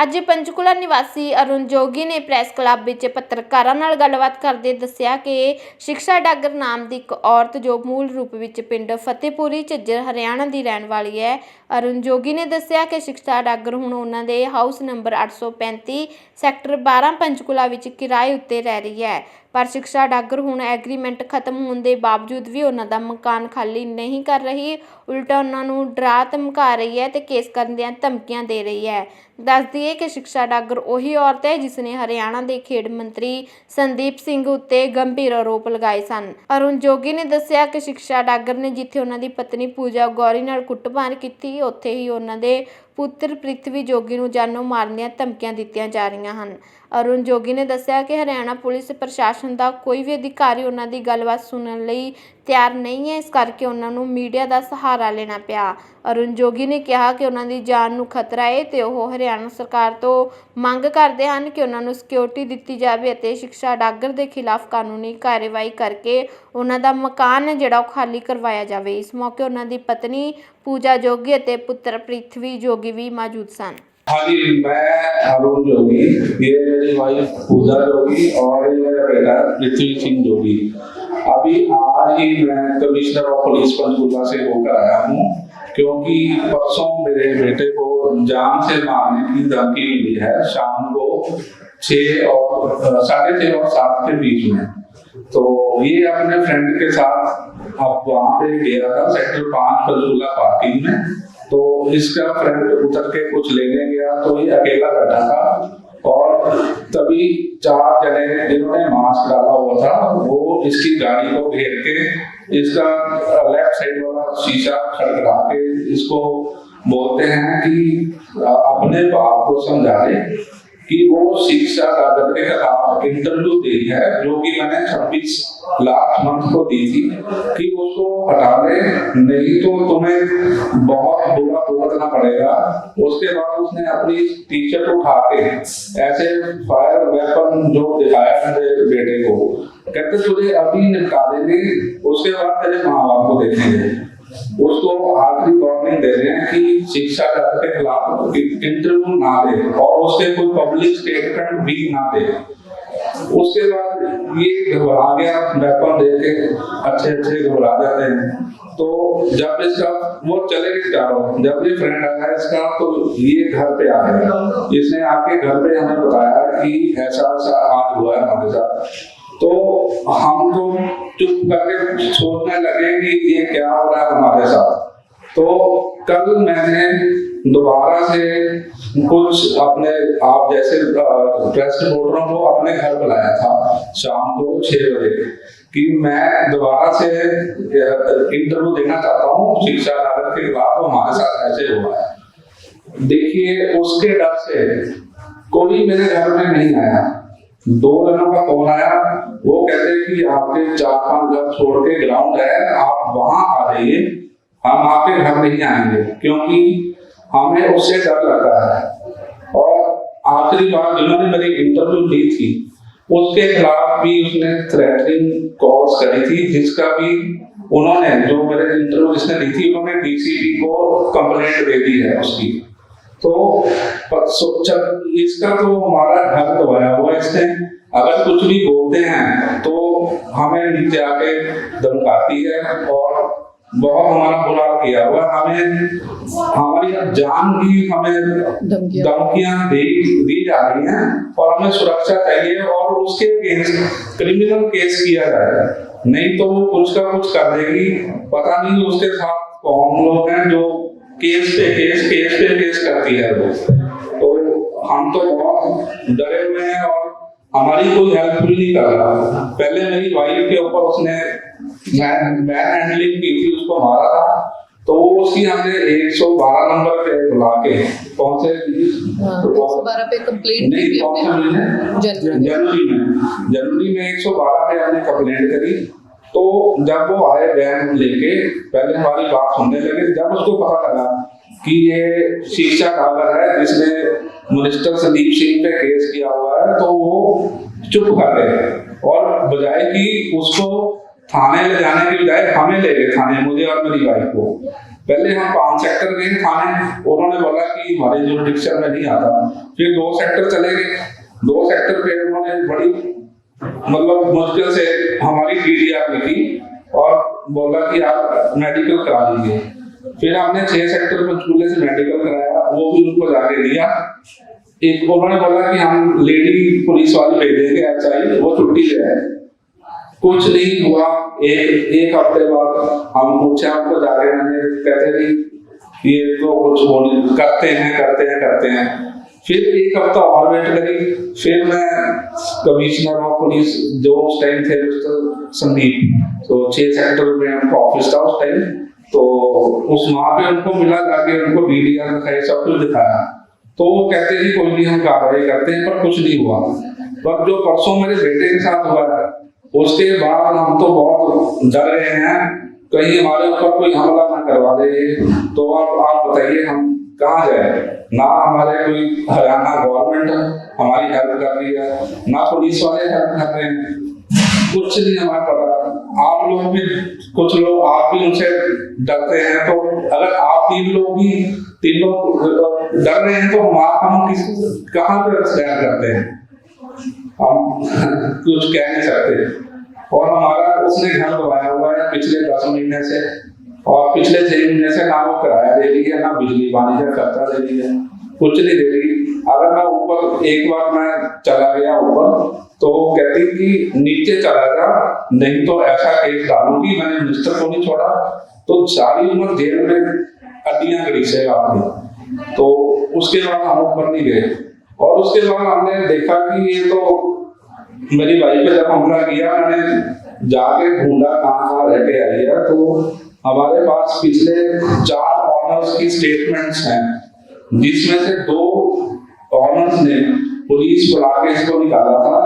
ਅੱਜ ਪੰਚਕੂਲਾ ਨਿਵਾਸੀ ਅਰੁਣ ਜੋਗੀ ਨੇ ਪ੍ਰੈਸ ਕਲੱਬ ਵਿੱਚ ਪੱਤਰਕਾਰਾਂ ਨਾਲ ਗੱਲਬਾਤ ਕਰਦੇ ਦੱਸਿਆ ਕਿ ਸਿਕਸ਼ਾ ਡਾਗਰ ਨਾਮ ਦੀ ਇੱਕ ਔਰਤ ਜੋ ਮੂਲ ਰੂਪ ਵਿੱਚ ਪਿੰਡ ਫਤਿਹਪੁਰੀ ਝੱਜਰ ਹਰਿਆਣਾ ਦੀ ਰਹਿਣ ਵਾਲੀ ਹੈ। ਅਰੁਣ ਜੋਗੀ ਨੇ ਦੱਸਿਆ ਕਿ ਸਿਕਸ਼ਾ ਡਾਗਰ ਹੁਣ ਉਹਨਾਂ ਦੇ ਹਾਊਸ ਨੰਬਰ 835 ਸੈਕਟਰ 12 ਪੰਚਕੂਲਾ ਵਿੱਚ ਕਿਰਾਏ ਉੱਤੇ ਰਹਿ ਰਹੀ ਹੈ। पर सिक्शा डागर हुण एग्रीमेंट खत्म होने के बावजूद भी उन्हों का मकान खाली नहीं कर रही, उल्टा उन्होंने डरा धमका रही है तो केस करने दी धमकियां दे रही है। दस दिए कि सिक्शा डागर उही औरत है जिसने हरियाणा के खेड मंत्री संदीप सिंह उत्ते गंभीर आरोप लगाए सन। अरुण जोगी ने दस्सिया कि सिक्शा डागर ने जिथे उन्हों की पत्नी पूजा गौरी नाल कुटमार की उत्थे ही उन्होंने पुत्र पृथ्वी जोगी नूं जानों मारन दी धमकियां दित्तियां जा रही हैं। अरुण जोगी ने दस्सिया कि हरियाणा पुलिस प्रशासन का कोई भी अधिकारी उन्हां दी गलबात सुनने लई तैयार नहीं है, इस करके उन्हां नूं मीडिया का सहारा लेना पिया। अरुण जोगी ने कहा कि उन्हां दी जान नूं खतरा है तो वह हरियाणा सरकार तो मंग करते हैं कि उन्हां नूं सिक्योरिटी दित्ती जावे अते सिक्शा डागर के खिलाफ कानूनी कार्रवाई करके उन्हां दा मकान है जिहड़ा खाली करवाया जावे। इस मौके उन्हां दी पत्नी पूजा जोगी अते पुत्र पृथ्वी जोगी भी मौजूद सन। हाँ जी, मैं अरुण जोगी, ये मेरी वाइफ पूजा जोगी और ये मेरा बेटा पृथ्वी सिंह जोगी। अभी आज ही मैं कमिश्नर ऑफ पुलिस पंचकूला से होकर आया हूँ क्योंकि परसों मेरे बेटे को जान से मारने की धमकी मिली है शाम को 6:30 और 7:30 के बीच में। तो ये अपने फ्रेंड के साथ अब वहाँ पे गया था सेक्टर 5 पंचकूला पार्किंग में। तो इसका फ्रेंड उतर के कुछ लेने गया तो ये अकेला बैठा था और तभी 4 जने जिन्होंने मास्क डाला हुआ था वो इसकी गाड़ी को घेर के इसका लेफ्ट साइड वाला शीशा खटखटा के इसको बोलते हैं कि अपने बाप को समझा दे कि वो शिक्षा डागर के खिलाफ इंटरव्यू दी है जो कि मैंने 26 लाख मंथ को दी थी कि उसको हटा दे, नहीं तो तुम्हें बहुत बुरा भुगतना पड़ेगा। उसके बाद उसने अपनी टी शर्ट उठा के ऐसे फायर वेपन जो दिखाया मेरे बेटे को, कहते तुझे अभी निपटा देंगे, उसके बाद तेरे माँ बाप को देखेंगे। उसको आखिरी वार्निंग दे रहे हैं कि शिक्षा के खिलाफ इंटरव्यू ना दे और उसके कोई पब्लिक स्टेटमेंट भी ना दे। उसके बाद ये घबरा गया, वेपन देके अच्छे घबरा जाते हैं। तो जब इसका वो चले गए चारों, जब ये फ्रेंड आया इसका तो ये घर पे आ गया। इसने आके घर पे हमें बताया कि ऐसा आज हुआ है हमारे साथ। तो हम तो चुप करके सोचने लगे कि ये क्या हो रहा है हमारे साथ। तो कल मैंने दोबारा से कुछ अपने आप जैसे प्रेस रिपोर्टरों को अपने घर बुलाया था शाम को 6 बजे कि मैं दोबारा से इंटरव्यू देना चाहता हूँ शिक्षा डागर के खिलाफ हमारे साथ ऐसे हुआ है। देखिए उसके डर से कोई मेरे घर में नहीं आया। 2 जनों का फोन आया, वो कहते हैं कि आपके 4-5 घर छोड़ के ग्राउंड है, आप वहां आ जाइए, हम आपके घर नहीं आएंगे क्योंकि हमें उससे डर लगता है। और आखिरी बार जिन्होंने मेरी इंटरव्यू ली थी उसके खिलाफ भी उसने थ्रेटनिंग कॉल्स करी थी, जिसका भी उन्होंने जो मेरे इंटरव्यू जिसने ली थी उन्होंने डीसीपी को कंप्लेंट दे दी है उसकी। तो इसका तो हमारा घर दबाया हुआ इसने, अगर कुछ भी बोलते हैं तो हमें नीचे आके धमकाती है और बहुत हमारा बुरा किया हुआ। हमें हमारी जान की हमें धमकियां दी जा रही हैं और हमें सुरक्षा चाहिए और उसके अगेंस्ट क्रिमिनल केस किया जाए, नहीं तो वो कुछ का कुछ कर देगी। पता नहीं उसके साथ कौन लोग हैं जो केस पे केस करती है वो। तो हम तो बहुत डरे हुए हैं और हमारी कोई हेल्प भी नहीं कर रहा। पहले मेरी वाइफ के ऊपर उसने मैन हैंडलिंग की थी, उसको मारा था, तो उसकी हमने 112 नंबर पे बुला के पहुंचे 112 पे कंप्लेंट की जनवरी में 112 पे हमने कंप्लेंट करी। तो जब वो आए वैन लेके पहले हमारी बात सुनने लगे, जब उसको पता लगा कि ये शिक्षा डागर है जिसने मिनिस्टर संदीप सिंह पे केस किया हुआ है, तो वो चुप कर गए और बजाय कि उसको थाने ले जाने की बजाय हमें ले गए थाने, मुझे और मेरी वाइफ को। पहले हम 5 सेक्टर गए थाने, उन्होंने बोला कि हमारे जुरिडिक्शन में नहीं आता। फिर 2 सेक्टर चले गए, 2 सेक्टर पे उन्होंने बड़ी मतलब मुश्किल से हमारी DDR लिखी और बोला कि आप मेडिकल करा लीजिए। फिर हमने 6 सेक्टर पंचकूले से मेडिकल कराया, वो भी उनको जाके दिया। एक उन्होंने बोला कि हम लेडी पुलिस वाली भेज देंगे HI, वो छुट्टी ले आए। कुछ नहीं हुआ। एक हफ्ते बाद हम पूछा उनको जाके, मैंने कहते थे ये तो कुछ करते हैं। फिर 1 हफ्ता और वेट करी। फिर मैं कमिश्नर ऑफ पुलिस जो उस टाइम थे मिस्टर संदीप, तो 6 सेक्टर में उनका ऑफिस था उस टाइम, तो उस वहां पे उनको मिला, जाके उनको DDR दिखाई, सब कुछ दिखाया। तो वो कहते हैं कोई नहीं, हम कार्रवाई करते हैं, पर कुछ नहीं हुआ। पर जो परसों मेरे बेटे के साथ हुआ है, उसके बाद हम तो बहुत डर रहे हैं कहीं हमारे ऊपर कोई हमला ना करवा दे। तो अब आप बताइए हम कहाँ जाए? ना हमारे कोई हरियाणा गवर्नमेंट हमारी हेल्प कर रही है, ना पुलिस वाले हेल्प कर रहे हैं, कुछ नहीं हमारे पता। आप लोग भी, कुछ लोग आप भी उनसे डरते हैं, तो अगर आप 3 लोग डर रहे हैं तो हम कहाँ पे स्टैंड करते हैं? हम कुछ कह नहीं सकते। और हमारा उसने घर दबाया हुआ है पिछले 10 महीने से, और पिछले 6 महीने से ना वो किराया दे रही है, ना बिजली पानी का खर्चा दे रही है, कुछ नहीं दे रही। अगर मैं ऊपर, एक बार मैं चला गया ऊपर, तो वो कहती कि नीचे चला जा, नहीं तो ऐसा केस डालूंगी। मैंने मिनिस्टर को नहीं छोड़ा, तो सारी उम्र जेल में हड्डियां घड़ीसेगा आपने। तो उसके बाद हम ऊपर नहीं गए। और उसके बाद हमने देखा कि ये तो मेरी वाइफ पे जब हमला किया, मैंने जाके ढूंढा कहाँ रह के आई है, तो हमारे पास पिछले 4 ऑनर्स की स्टेटमेंट्स हैं, जिसमें से 2 ऑनर्स ने पुलिस बुला के इसको निकाला था,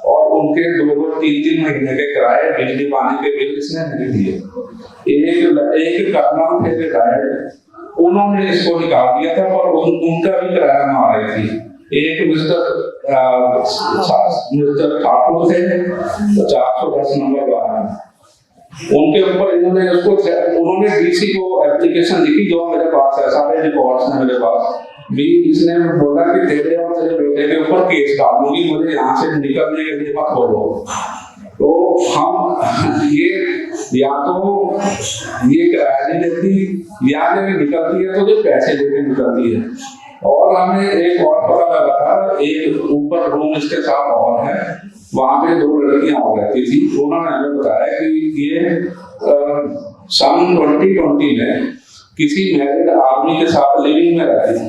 और उनके 2-3 महीने के किराए, बिजली पानी के बिल इसने नहीं दिए। एक कर्नल थे रिटायर्ड, उन्होंने इसको निकाल दिया था, पर उनका भी किराया में आ रही थी। एक मिस्टर ठाकुर थे, 410 नंबर वाला, उनके ऊपर उन्होंने DC को एप्लीकेशन लिखी, जो मेरे पास है, सारे रिकॉर्ड्स हैं मेरे पास भी। इसने बोला कि तेरे और तेरे बेटे के ऊपर केस डालूंगी, मुझे यहाँ से निकलने के लिए मत बोलो। तो हम या तो ये किराया नहीं देती, या जब निकलती है तो जो पैसे लेके निकलती है। और हमें एक और पता लगा था, एक ऊपर रूम इसके साथ और है, वहां पे 2 लड़कियां और रहती थी। उन्होंने हमें बताया कि ये सन 2020 में किसी मैरिड आदमी के साथ लिविंग में रहती थी।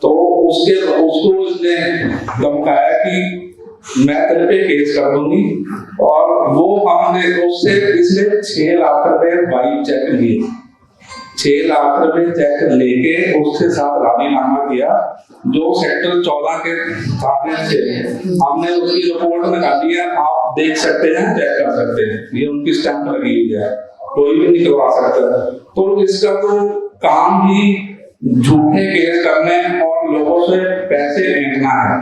तो उसको इसने धमकाया कि मैं तेरे पे केस कर दूंगी, और वो हमने उससे इसने 6 लाख रुपए बाइक चेक लिए। 6 लाख रुपए चेक लेके उसके साथ राजीनामा किया, जो सेक्टर 14 के थाने से। हमने उसकी रिपोर्ट निकाली है, आप देख सकते हैं, चेक कर सकते हैं, ये उनकी स्टैंप लगी हुई है, कोई भी निकलवा सकता है। तो इसका तो काम ही झूठे केस करने और लोगों से पैसे ऐंठना है।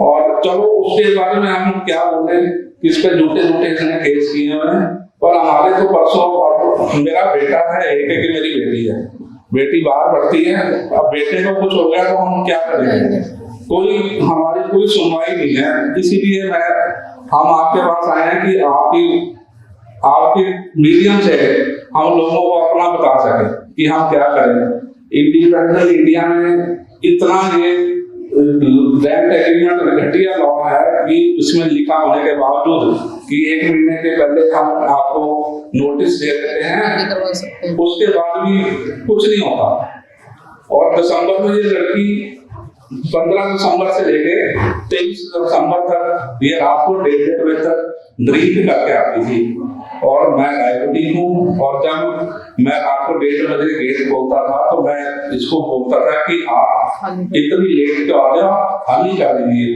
और चलो उसके बारे में हम क्या बोले, किस पे झूठे इसने केस किए हुए हैं। पर हमारे तो परसों, और मेरा बेटा है, एक मेरी बेटी है, बेटी बाहर पढ़ती है, अब बेटे को कुछ हो गया तो हम क्या करेंगे? हमारी कोई सुनवाई नहीं है। इसीलिए हम आपके पास आए हैं कि आपकी मीडियम से हम लोगों को अपना बता सके कि हम क्या करें। इंडिपेंडेंट इंडिया में इतना ये रेंट एग्रीमेंट घटिया लॉ है कि इसमें लिखा होने के बावजूद कि 1 महीने के पहले हम आपको नोटिस दे देते हैं, उसके बाद भी कुछ नहीं होता। और दिसंबर में ये लड़की 15 दिसंबर से लेके 23 दिसंबर तक ये रात को 1:30 बजे तक ड्रिंक करके आती थी। और मैं डायबिटिक हूँ, और जब मैं रात को 1:30 बजे गेट खोलता था तो मैं इसको बोलता था कि आप इतनी लेट क्यों आते हो, खाली कर दीजिए।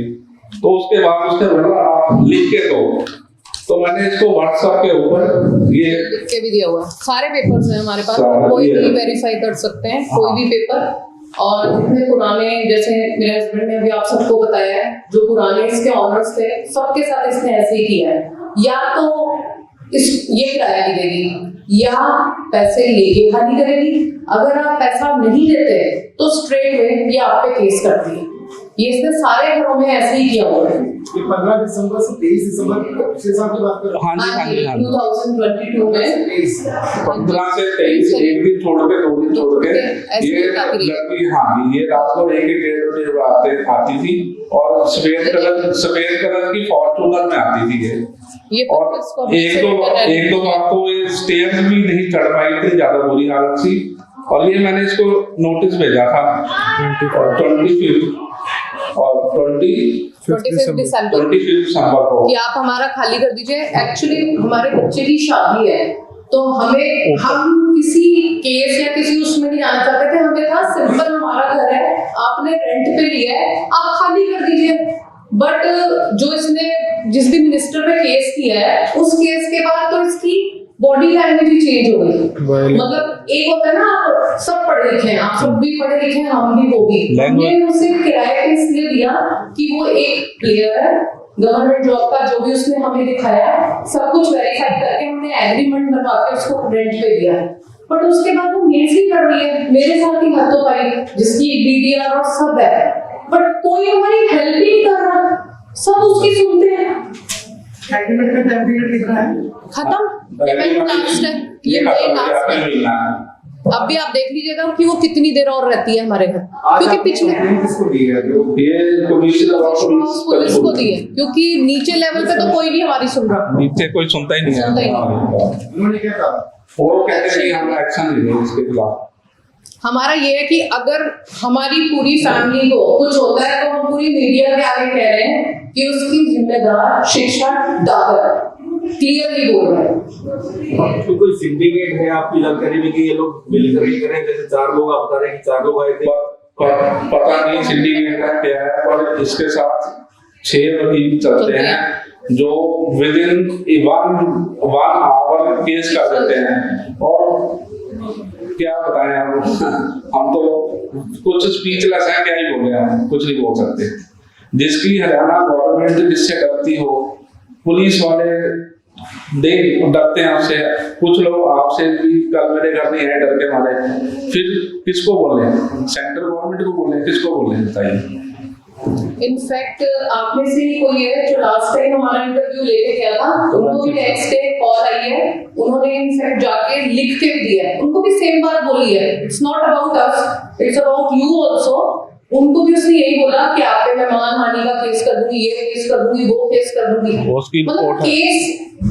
तो उसके बाद उसने बोला आप लिख के दो। तो मैंने इसको व्हाट्सएप के ऊपर ये लिख के भी दिया हुआ है, सारे पेपर्स हैं हमारे पास, कोई भी वेरीफाई कर सकते हैं, कोई भी पेपर। और जितने पुराने, जैसे मेरे हस्बैंड ने भी आप सबको बताया है, जो पुराने इसके ऑनर्स थे, सबके साथ इसने ऐसे ही किया है। या तो ये किराया नहीं देगी या पैसे लेके खाली करेगी। अगर आप पैसा नहीं देते तो स्ट्रेट वे ये आप पे केस करती है। ये इसने सारे घरों में ऐसे ही किया हुआ है। 15 दिसंबर से 23 दिसंबर पिछले साल की बात कर रहे हाँ जी हाँ जी हाँ जी 2022 में 15 से 23 एक दिन छोड़ के 2 दिन छोड़ के ये लड़की हाँ ये रात को 1-1 बजे आती थी और सफेद कलर की फॉर्चूनर में आती थी ये और एक दो बार तो ये स्टेयर्स भी नहीं चढ़ पाई थी, ज्यादा बुरी हालत थी। और ये मैंने इसको नोटिस भेजा था 25 और 25 दिसंबर को कि आप हमारा खाली कर दीजिए। एक्चुअली हमारे बच्चे की शादी है तो हम किसी केस या किसी उसमें नहीं जाना चाहते थे। हमें था सिंपल हमारा घर है, आपने रेंट पे लिया है, आप खाली कर दीजिए। बट जो इसने जिस भी मिनिस्टर पे केस किया है उस केस के बाद तो इसकी बॉडी लैंग्वेज ही चेंज हो गई। मतलब एक होता है ना, आप सब पढ़े लिखे हैं, आप सब भी पढ़े लिखे हैं, हम भी वो भी। हमने उसे किराए पे इसलिए दिया कि वो एक प्लेयर है, गवर्नमेंट जॉब का जो भी उसने हमें दिखाया सब कुछ वेरीफाई करके हमने एग्रीमेंट बनवा के उसको रेंट पे दिया है। बट उसके बाद वो मेरे से कर रही है, मेरे साथ ही हाथों पाई, जिसकी डीडीआर और सब है, बट कोई हमारी हेल्प ही नहीं कर रहा, सब उसकी सुनते हैं। एग्रीमेंट में टाइम पीरियड लिख रहा है खत्म, पेमेंट लास्ट है, ये लास्ट है। अब भी आप देख लीजिएगा कि वो कितनी देर और रहती है हमारे घर, क्योंकि पिछले किसको दी है जो ये पुलिस को दी है, क्योंकि नीचे लेवल पे तो कोई नहीं हमारी सुन रहा, नीचे कोई सुनता ही नहीं है। उन्होंने क्या कहा? वो कहते हैं कि हम एक्शन ले लेंगे इसके खिलाफ। हमारा ये है कि अगर हमारी पूरी फैमिली को कुछ होता है तो हम पूरी मीडिया के आगे कह रहे हैं कि उसकी जिम्मेदार शिक्षा डागर क्लियरली बोल रहे हैं। तो कोई सिंडिकेट है आपकी जानकारी में कि ये लोग मिलकर ही करें? जैसे 4 लोग आप बता रहे हैं कि 4 लोग आए थे, पता नहीं सिंडिकेट का क्या है, पर इसके साथ 6 वकील चलते हैं जो विद इन 1 आवर केस कर देते हैं। और क्या बताएं हम तो कुछ स्पीचलेस हैं, क्या ही बोले, हम कुछ नहीं बोल सकते। जिसकी हरियाणा गवर्नमेंट जिससे डरती हो, पुलिस वाले डरते हैं आपसे, कुछ लोग आपसे भी कल मेरे घर नहीं है डर के मारे, फिर किसको बोले? सेंट्रल गवर्नमेंट को बोले, किसको बोले बताइए? इनफैक्ट आप में से ही कोई है जो लास्ट टाइम हमारा इंटरव्यू लेके गया था, उनको भी नेक्स्ट डे कॉल आई है, उन्होंने इनफैक्ट जाके लिख के भी दिया है, उनको भी सेम बात बोली है, it's not about us, it's about you also. उनको भी उसने यही बोला कि आप पे मैं मानहानि का केस कर दूंगी, ये केस कर दूंगी, वो केस कर दूंगी। मतलब केस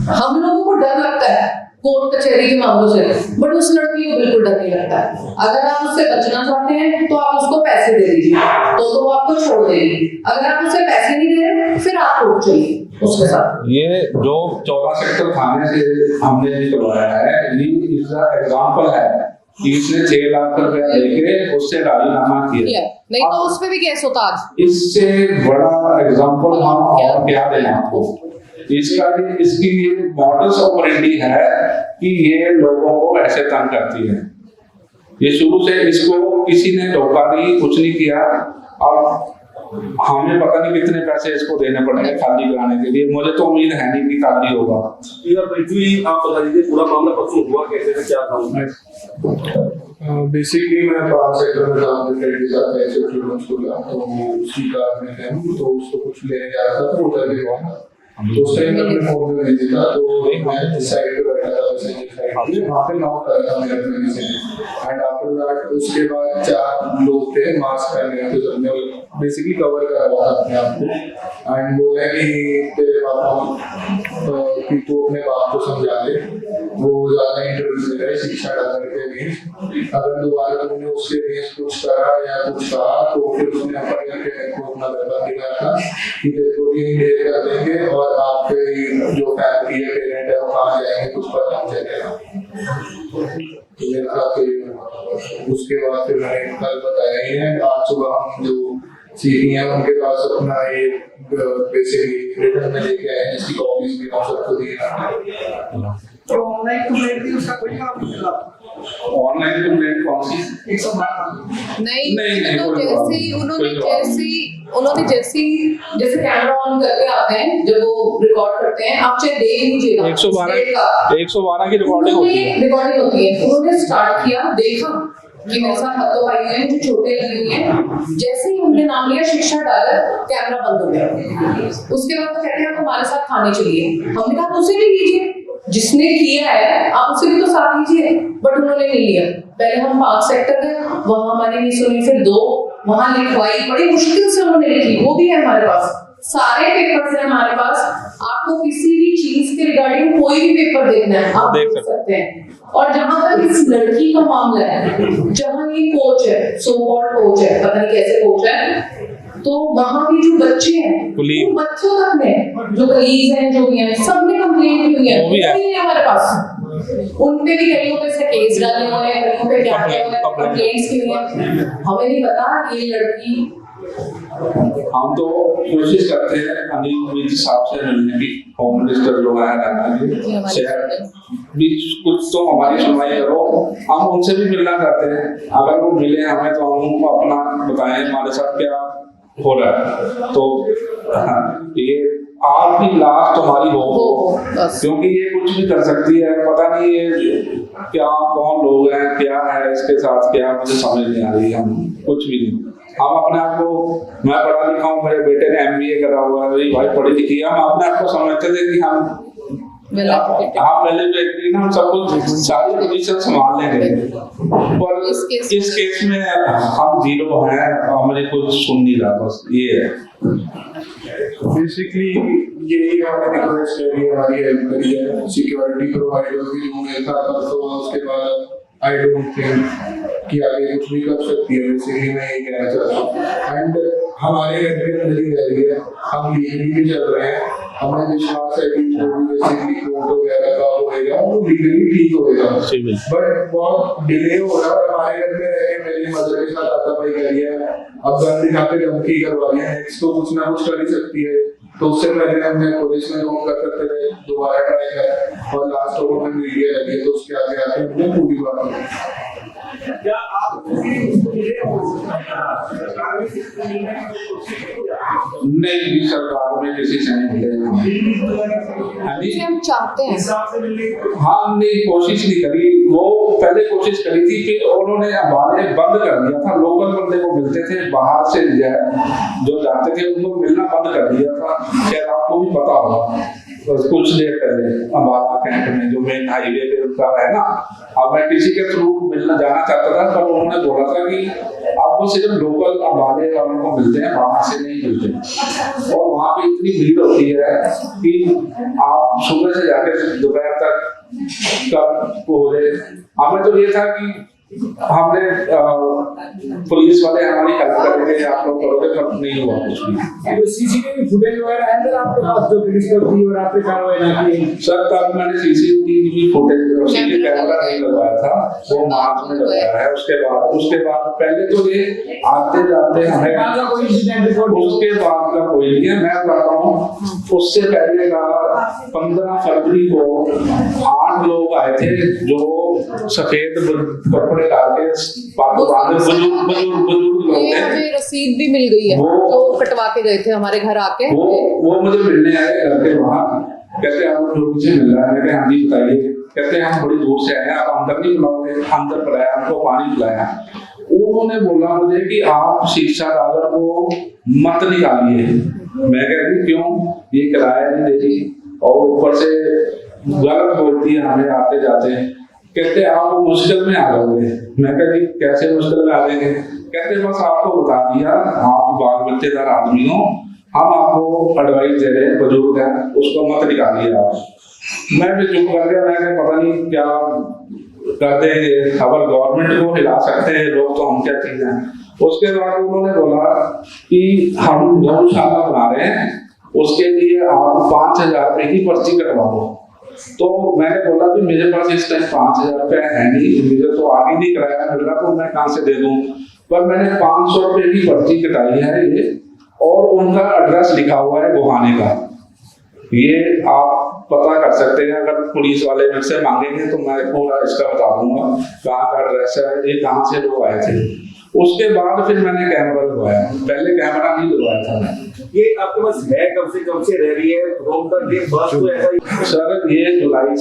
हम लोगों को डर लगता है कोर्ट कचहरी के मामलों से, बट उस लड़की को बिल्कुल डर नहीं लगता है। अगर आप उससे बचना चाहते हैं तो आप उसको पैसे दे दीजिए तो वो आपको छोड़ देगी। अगर आप उसे पैसे नहीं दे रहे फिर आप कोर्ट चलिए उसके साथ। ये जो 14 सेक्टर थाने से हमने निकलवाया है, ये इसका एग्जांपल है कि इसने 6 लाख रुपया लेके उससे राजीनामा किया, नहीं तो उस पे भी केस होता आज। इससे बड़ा एग्जांपल हम और क्या दें आपको? इसकी ये मॉडस ऑपरेंडी है कि ये लोगों को ऐसे तंग करती है। ये शुरू से इसको किसी ने धोखा नहीं, कुछ नहीं किया। अब हमें पता नहीं कितने पैसे इसको देने पड़ेंगे खाली कराने के लिए, मुझे तो उम्मीद है नहीं कि खाली होगा। आप बता दीजिए पूरा मामला परसों हुआ कैसे थे, क्या था? बेसिकली मैं 5 सेक्टर में काम करके पैसे तो उसी कार में थे, तो उसको कुछ लेने जा रहा था तो उधर भी हुआ। तो उस टाइम मैंने फोन में नहीं था, तो मैं साइड पे बैठा था, वैसे साइड पे वहाँ पे नॉक कर रहा था मेरे फ्रेंड से। एंड आफ्टर दैट उसके बाद 4 लोग थे मास्क पहने, तो सबने बेसिकली कवर करा हुआ था अपने आप को। एंड बोले कि तेरे पापा कि तू अपने बाप को समझा दे, वो ज्यादा इंटरव्यू दे रहा है शिक्षा डालने के लिए, अगर दोबारा तुमने उसके लिए कुछ करा या कुछ कहा तो फिर उसने अपना दरबार दिखाया था कि तेरे को भी ढेर कर देंगे और आपके जो फैमिली है, पेरेंट है, वो कहाँ जाएंगे कुछ पता नहीं चलेगा। उसके बाद फिर मैंने कल बताया ही है, आज सुबह हम जो सीटी हैं उनके पास अपना ये बेसिकली रिटर्न में लेके आए हैं, जिसकी कॉपीज भी हम सबको दी है। तो ऑनलाइन कंप्लेंट थी, उसका कोई जवाब नहीं मिला। ऑनलाइन कंप्लेंट कौन सी? 112 नहीं तो जैसे ही उन्होंने उन्होंने जैसे कैमरा ऑन करके आते हैं, जब वो रिकॉर्ड करते हैं, आप चाहे देख लीजिएगा 112 की रिकॉर्डिंग होती है। रिकॉर्डिंग होती है। उन्होंने स्टार्ट किया, देखा कि मेरे साथ हाथों-पाई हुए हैं, मुझे चोटें लगी हुई हैं। जैसे ही उन्होंने नाम लिया शिक्षा डागर, कैमरा बंद हो गया। उसके बाद वो कहते हैं आप हमारे साथ थाने चलिए। हमने कहा उसे भी लीजिए, जिसने किया है आप उसे भी तो साथ लीजिए, बट उन्होंने नहीं लिया। पहले हम 5 सेक्टर गए, वहां हमारी नहीं सुनी, फिर 2 वहां लिखवाई, बड़ी मुश्किल से उन्होंने लिखी, वो भी है हमारे पास, सारे पेपर्स हैं हमारे पास। आपको किसी भी चीज के रिगार्डिंग कोई भी पेपर देखना है आप देख सकते हैं। और जहां तक इस लड़की का मामला है, जहां ये कोच है, सो कॉल्ड कोच है, पता नहीं कैसे कोच है, तो वहां भी जो बच्चे हैं, उन बच्चों तक ने, जो कलीग्स हैं, जो भी हैं, सबने कंप्लेंट की हुई है, वो भी है हमारे पास। उनपे भी कईयों पे से केस डाले हुए हैं, कईयों पे क्या किया हुआ है, कंप्लेंट्स की हुई है। हमें नहीं पता ये लड़की। हम तो कोशिश करते हैं अनिल विज साहब से मिलने की, होम मिनिस्टर जो है हरियाणा के, शहर भी कुछ तो हमारी सुनवाई करो। हम उनसे भी मिलना चाहते हैं, अगर वो मिले हमें तो हम अपना बताएं हमारे साथ क्या हो रहा है। तो ये आप भी लास्ट हमारी हो, क्योंकि ये कुछ भी कर सकती है, पता नहीं ये क्या कौन लोग हैं, क्या है इसके साथ, क्या मुझे समझ नहीं आ रही। हम कुछ भी नहीं, हम अपने आप को, मैं पढ़ा लिखा हूँ, मेरे बेटे ने MBA करा हुआ है, मेरी भाई पढ़ी लिखी है, हम अपने आप को समझते थे कि हम पहले व्यक्ति ना हम सब कुछ सारी पोजीशन संभाल लेंगे, पर इस केस में हम 0 हैं, हमारे कुछ सुन नहीं रहा, बस ये है। बेसिकली यही हमारी रिक्वेस्ट है, हमारी हेल्प करी है, सिक्योरिटी प्रोवाइड होगी जो मेरे साथ, तो उसके बाद आई डोंट थिंक कि आगे कुछ भी कर सकती है। बेसिकली मैं यही कहना चाहता हूँ। एंड हमारे घर के अंदर ही रह रही है, हम लीगली भी चल रहे हैं, हमें विश्वास है कि जो भी बेसिकली कोर्ट वगैरह का होएगा वो लीगली ठीक होएगा। बट बहुत डिले हो रहा है। हमारे घर में रह के मेरी मदर के साथ हाथापाई करी है, अब गन दिखा के धमकी करवा रही है, नेक्स्ट तो कुछ ना कुछ कर ही सकती है। तो उससे पहले हमने पुलिस में जो कर सकते थे दोबारा ट्राई किया, और लास्ट ओवर में मीडिया लगी तो उसके आगे आके हमने पूरी बात क्या आप नहीं, सरकार में किसी से नहीं मिले। हम चाहते हैं, हमने कोशिश नहीं करी, वो पहले कोशिश करी थी, फिर उन्होंने हमारे बंद कर दिया था। लोकल बंदे को मिलते थे, बाहर से जो जाते थे उनको मिलना बंद कर दिया था। शायद आपको भी पता होगा, कुछ देर पहले अम्बाला कैंट में जो मेन हाईवे पे उनका है ना, अब मैं किसी के थ्रू मिलना जाना चाहता था, पर उन्होंने बोला था कि आपको सिर्फ लोकल अम्बाले वालों को मिलते हैं, बाहर से नहीं मिलते। और वहाँ पे इतनी भीड़ होती है कि आप सुबह से जाकर दोपहर तक कब हो रहे। हमें तो ये था कि हमने पुलिस वाले हमारी हेल्प करेंगे, आप लोग करोगे, पर नहीं हुआ कुछ भी। सीसीटीवी फुटेज वगैरह है सर आपके पास जो पुलिस को थी और आपने कार्रवाई ना की? सर तब मैंने सीसीटीवी फुटेज कैमरा नहीं लगवाया था, वो मार्च में लगाया है। उसके बाद पहले तो ये आते जाते हमें कोई इंसिडेंट रिपोर्ट, उसके बाद का कोई नहीं है। मैं बताता हूँ, उससे पहले का 15 फरवरी को 8 लोग आए थे जो सफेद कपड़े डाल के बुजुर्ग लोग थे। मुझे रसीद भी मिल गई है, जो कटवा के गए थे हमारे घर आके। वो मुझे मिलने आए घर के वहाँ, कहते आप लोग से मिल रहा है। मैंने हाँ जी बताइए। कहते हम बड़ी दूर से आए हैं, आप अंदर नहीं बुलाओगे? अंदर बुलाया, हमको पानी पिलाया। उन्होंने बोला मुझे कि आप शिक्षा डागर को मत निकालिए। मैं कहती क्यों, ये किराया नहीं देती और ऊपर से गलत बोलती है हमें आते जाते। कहते आप मुश्किल में आ जाओगे। मैं कहती कैसे मुश्किल में आ जाएंगे? कहते बस आपको बता दिया, आप बाग बच्चेदार आदमी हो, हम आपको एडवाइस दे रहे हैं, बुजुर्ग है, उसको मत निकालिए आप। मैं भी चुप कर गया। मैंने पता नहीं क्या कर देंगे, खबर गवर्नमेंट को हिला सकते हैं लोग, तो हम क्या चीज हैं। उसके बाद उन्होंने बोला कि हम गौशाला बना रहे हैं, उसके लिए आप 5000 रुपए की पर्ची कटवा दो। तो मैंने बोला कि मेरे पास इस टाइम 5000 रुपए है नहीं, मुझे तो आगे नहीं कराया मिल रहा, तो मैं कहाँ से दे दूं। पर मैंने 500 रुपए की पर्ची कटाई है ये, और उनका एड्रेस लिखा हुआ है गोहाने का। ये आप पता कर सकते हैं, अगर पुलिस वाले मेरे से मांगेंगे तो मैं पूरा इसका बता दूंगा कहाँ का एड्रेस है, ये कहाँ से लोग आए थे। उसके बाद फिर मैंने कैमरा लगवाया, पहले कैमरा नहीं लगवाया था मैं। ये आपके पास है कब से रह रही है फ्रॉम द डे फर्स्ट तो ऐसा ही? सर ये जुलाई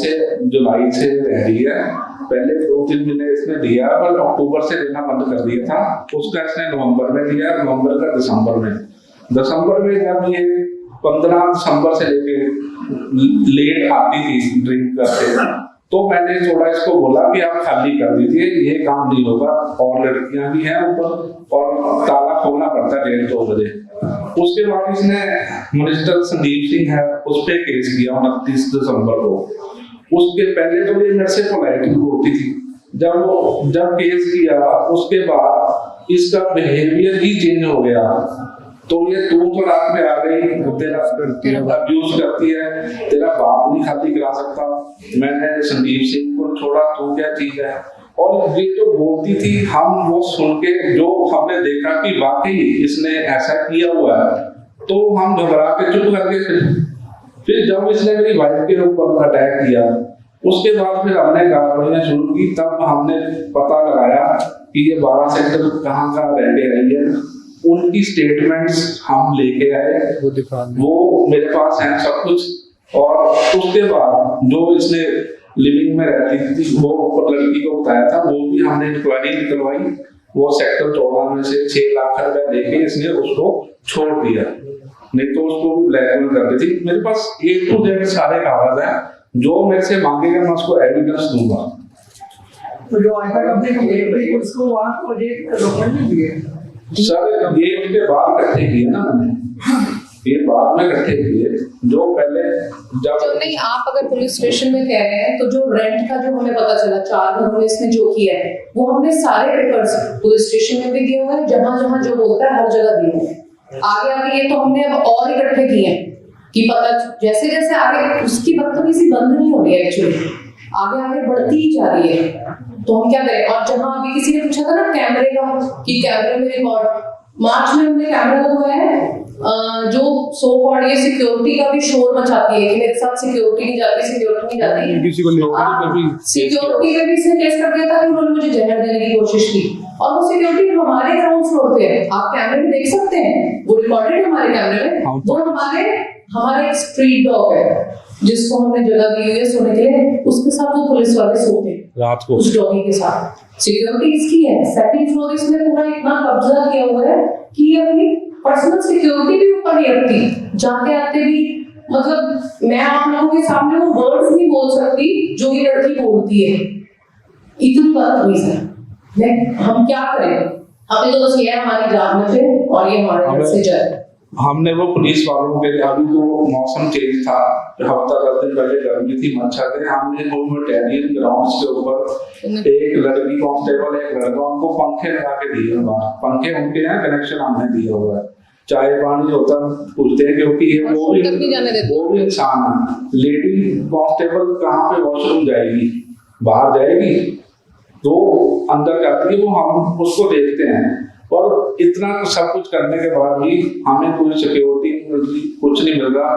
से रह रही है। पहले 2-3 महीने इसने दिया, पर अक्टूबर से देना बंद कर दिया था। उसका इसने नवंबर में दिया, नवंबर का दिसंबर में जब ये 15 दिसंबर से लेके लेट आती थी ड्रिंक करके, तो मैंने थोड़ा इसको बोला कि आप खाली कर दीजिए, ये काम नहीं होगा, और लड़कियां भी हैं ऊपर और ताला खोलना पड़ता है 1:30-2 बजे। उसके बाद इसने मिनिस्टर संदीप सिंह है उस पर केस किया 29 दिसंबर को। उसके पहले तो ये मेरे से पोलाइटली बोलती थी, जब केस किया उसके बाद इसका बिहेवियर ही चेंज हो गया। तो ये तू तो रात में आ गई, तेरा अब्यूज करती है, तेरा बाप नहीं खाली करा सकता, मैंने संदीप सिंह को छोड़ा, तू क्या चीज है। और ये जो बोलती थी, हम वो सुन के जो हमने देखा कि वाकई इसने ऐसा किया हुआ है, तो हम घबरा के चुप कर गए। फिर जब इसने मेरी वाइफ के ऊपर अटैक किया, उसके बाद फिर हमने कार्रवाइयां शुरू की। तब हमने पता लगाया कि ये 12 सेक्टर कहाँ रह के आई है। उनकी स्टेटमेंट्स हम लेके आए, वो मेरे पास है सब कुछ। और उसके बाद जो इसने लिविंग में रहती थी वो लड़की को बताया था, वो भी हमने इंक्वायरी निकलवाई। वो सेक्टर 14 में से 6 लाख रुपए देके इसने उसको छोड़ दिया, नहीं तो उसको ब्लैकमेल कर रही थी। मेरे पास A to Z सारे कागज है, जो मेरे से मांगेगा मैं उसको एविडेंस दूंगा। तो जो आयकर कंपनी कंप्लेंट हुई उसको वहाँ प्रोजेक्ट डॉक्यूमेंट नहीं दिए सर, ये उसके बाद इकट्ठे किए ना मैंने, ये बाद में इकट्ठे किए। जो पहले जब तो नहीं, आप अगर पुलिस स्टेशन में कह रहे हैं तो जो रेंट का जो हमें पता चला 4 घरों में इसने जो किया है, वो हमने सारे पेपर्स पुलिस स्टेशन में भी दिए हुए हैं, जहां जहां जो बोलता है हर जगह दिए हुए हैं। आगे ये तो हमने अब और इकट्ठे किए हैं कि पता जैसे जैसे आगे उसकी बदतमीजी बंद नहीं हो रही है, एक्चुअली आगे बढ़ती ही जा रही है। तो हम क्या करें। और जहां अभी किसी ने पूछा था ना कैमरे का, कि कैमरे में रिकॉर्ड, मार्च में हमने कैमरा लगवाया है जो सो कॉल्ड ये सिक्योरिटी का भी शोर मचाती है कि मेरे साथ सिक्योरिटी नहीं जाती। किसी को सिक्योरिटी पे भी इसने केस कर दिया था कि उन्होंने मुझे जहर देने की कोशिश की, और वो सिक्योरिटी हमारे ग्राउंड फ्लोर पे है, आप कैमरे में देख सकते हैं, वो रिकॉर्डेड है हमारे कैमरे में। वो हमारे एक स्ट्रीट डॉग है जिसको हमने जगह दी हुई है सोने के लिए, उसके साथ वो पुलिस वाले सोते हैं रात को उस डॉगी के साथ। सिक्योरिटी इसकी है, सेकंड फ्लोर इसने पूरा इतना कब्जा किया हुआ है कि ये अपनी पर्सनल सिक्योरिटी भी ऊपर नहीं रखती। जाते आते भी, मतलब मैं आप लोगों के सामने वो वर्ड्स नहीं बोल सकती जो ये लड़की बोलती है, इतनी बदतमीज है। हम क्या करें, हमें तो बस ये है हमारी जान बचे और ये हमारे घर से जाए। हमने वो पुलिस वालों के लिए, अभी तो मौसम चेंज था, हफ्ता 10 दिन पहले गर्मी थी, मच्छर थे, हमने वो बटालियन ग्राउंड्स के ऊपर एक लड़की कांस्टेबल एक लड़का, उनको पंखे लगा के दिए हुआ, पंखे उनके यहाँ कनेक्शन हमने दिया हुआ है। चाय पानी होता पूछते हैं, क्योंकि ये वो भी इंसान है। लेडी कांस्टेबल कहाँ पे वॉशरूम जाएगी, बाहर जाएगी तो अंदर जाती है, वो हम उसको देखते हैं। और इतना सब कुछ करने के बाद भी हमें कोई सिक्योरिटी कुछ नहीं मिल रहा,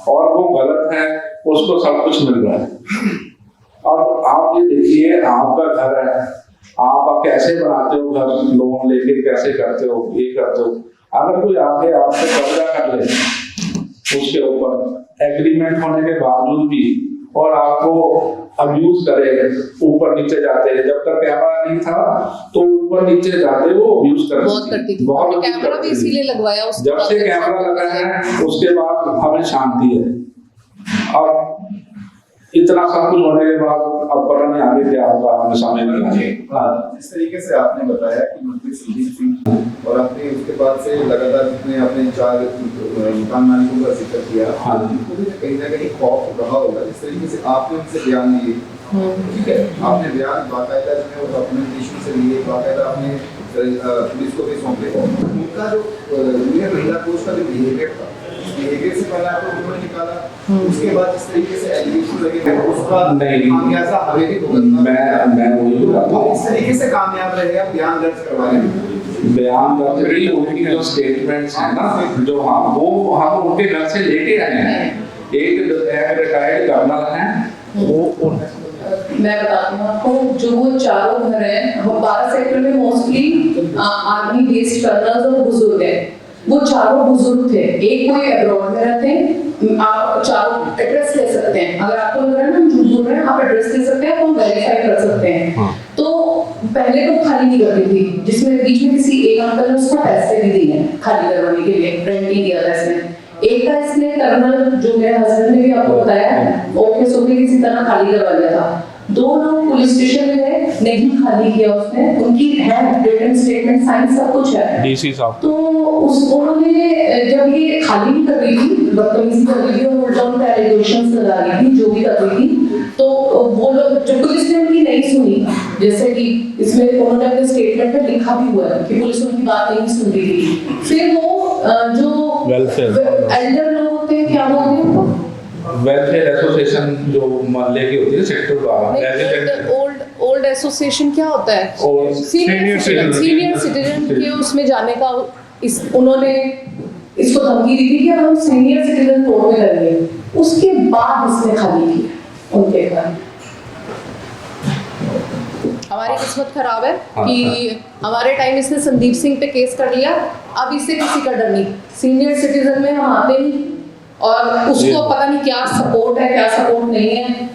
और वो गलत है, उसको सब कुछ मिल रहा है। और आप ये देखिए, आपका घर है, आप कैसे बनाते हो घर, लोन लेके कैसे करते हो, ये करते हो। अगर कोई आके आपसे कब्जा कर ले उसके ऊपर एग्रीमेंट होने के बावजूद भी, और आपको अब्यूज करे, ऊपर नीचे जाते हैं, जब तक कैमरा नहीं था तो ऊपर नीचे जाते वो अब्यूज करती थी। बहुत कैमरा भी इसीलिए लगवाया उसके जब से कैमरा लगा है उसके बाद हमें शांति है। और इतना सब कुछ होने के बाद अब पता नहीं आगे क्या होगा, हमें समझ नहीं आगे। जिस तरीके से आपने बताया कि मंत्री संदीप सिंह और आपने उसके बाद से लगातार जितने आपने 4 मकान मालिकों का जिक्र किया, उनको भी कहीं ना कहीं खौफ रहा होगा। जिस तरीके से आपने उनसे बयान लिए, ठीक है, आपने बयान बाकायदा जो है वो डॉक्यूमेंटेशन से लिए, बाकायदा आपने पुलिस को भी सौंपे। उनका जो जूनियर महिला कोच का जो बिहेवियर था, बिहेवियर से पहले आपको उन्होंने निकाला, उसके बाद जिस तरीके से एलिगेशन लगे उसका खामियाजा हमें भी भुगतना। मैं वही बोल रहा था, इस तरीके से कामयाब रहे आप बयान दर्ज करवाने में। बयान दर्ज उनकी जो स्टेटमेंट्स हैं ना, जो वो हम उनके घर से लेके आए हैं। एक रिटायर्ड कर्नल हैं, वो मैं बताती हूँ आपको, जो वो चारों घर हैं, हम 12 सेक्टर में मोस्टली आर्मी बेस्ड कर्नल्स और बुजुर्ग हैं। वो चारों बुजुर्ग थे, एक कोई अब्रॉड में रहते हैं। आप चारों एड्रेस ले सकते हैं, अगर आपको लग रहा है ना हम झूठ बोल रहे हैं, आप एड्रेस ले सकते हैं, आप वेरीफाई कर सकते हैं। तो पहले तो खाली नहीं करती थी, जिसमें बीच में किसी एक अंकल ने उसको पैसे भी दिए खाली करवाने के लिए, रेंट नहीं दिया था इसने। एक का इसने कर्नल, जो मेरे हस्बैंड ने भी आपको बताया, ओके सोके किसी तरह खाली करवा लिया था। 2 लोग पुलिस स्टेशन में गए, नहीं खाली किया उसने, उनकी है रिटन स्टेटमेंट साइन सब कुछ है। डीसी साहब तो उन्होंने जब ये खाली नहीं कर रही थी, बदतमीजी कर रही थी और उल्टा उन पे एलिगेशंस लगा रही थी, जो भी कर रही थी, तो वो लोग, जो पुलिस ने उनकी नहीं सुनी, जैसे कि इसमें उन्होंने अपने स्टेटमेंट में लिखा भी हुआ है कि पुलिस उनकी बात नहीं सुन रही थी। फिर वो जो एल्डर लोग होते हैं, क्या बोलते हैं उनको, वेलफेयर एसोसिएशन जो मोहल्ले की होती है सेक्टर 12 ओल्ड एसोसिएशन क्या होता है, सीनियर सिटीजन के उसमें जाने का उन्होंने इसको धमकी दी थी कि अब हम सीनियर सिटीजन कोर्ट में करेंगे। उसके बाद इसने खाली किया उनके घर। हमारी किस्मत खराब है कि हमारे टाइम इसने संदीप सिंह पे केस कर लिया, अब इससे किसी का डर नहीं, सीनियर सिटीजन में हम आते नहीं, और उसको पता नहीं क्या सपोर्ट है क्या सपोर्ट नहीं है।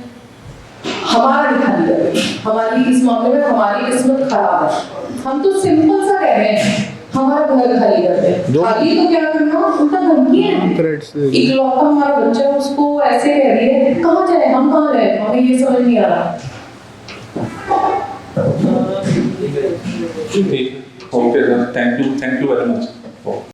हमारा नहीं खाली कर, हमारी इस मामले में हमारी किस्मत खराब है। हम तो सिंपल सा कह रहे हैं, हमारा घर खाली करते हैं, खाली तो क्या करना, उनका धमकी है। इकलौता हमारा बच्चा, उसको ऐसे कह रही है, कहाँ जाए, हम कहाँ जाए, हमें ये समझ नहीं आ रहा। ठीक, okay sir, thank you very much.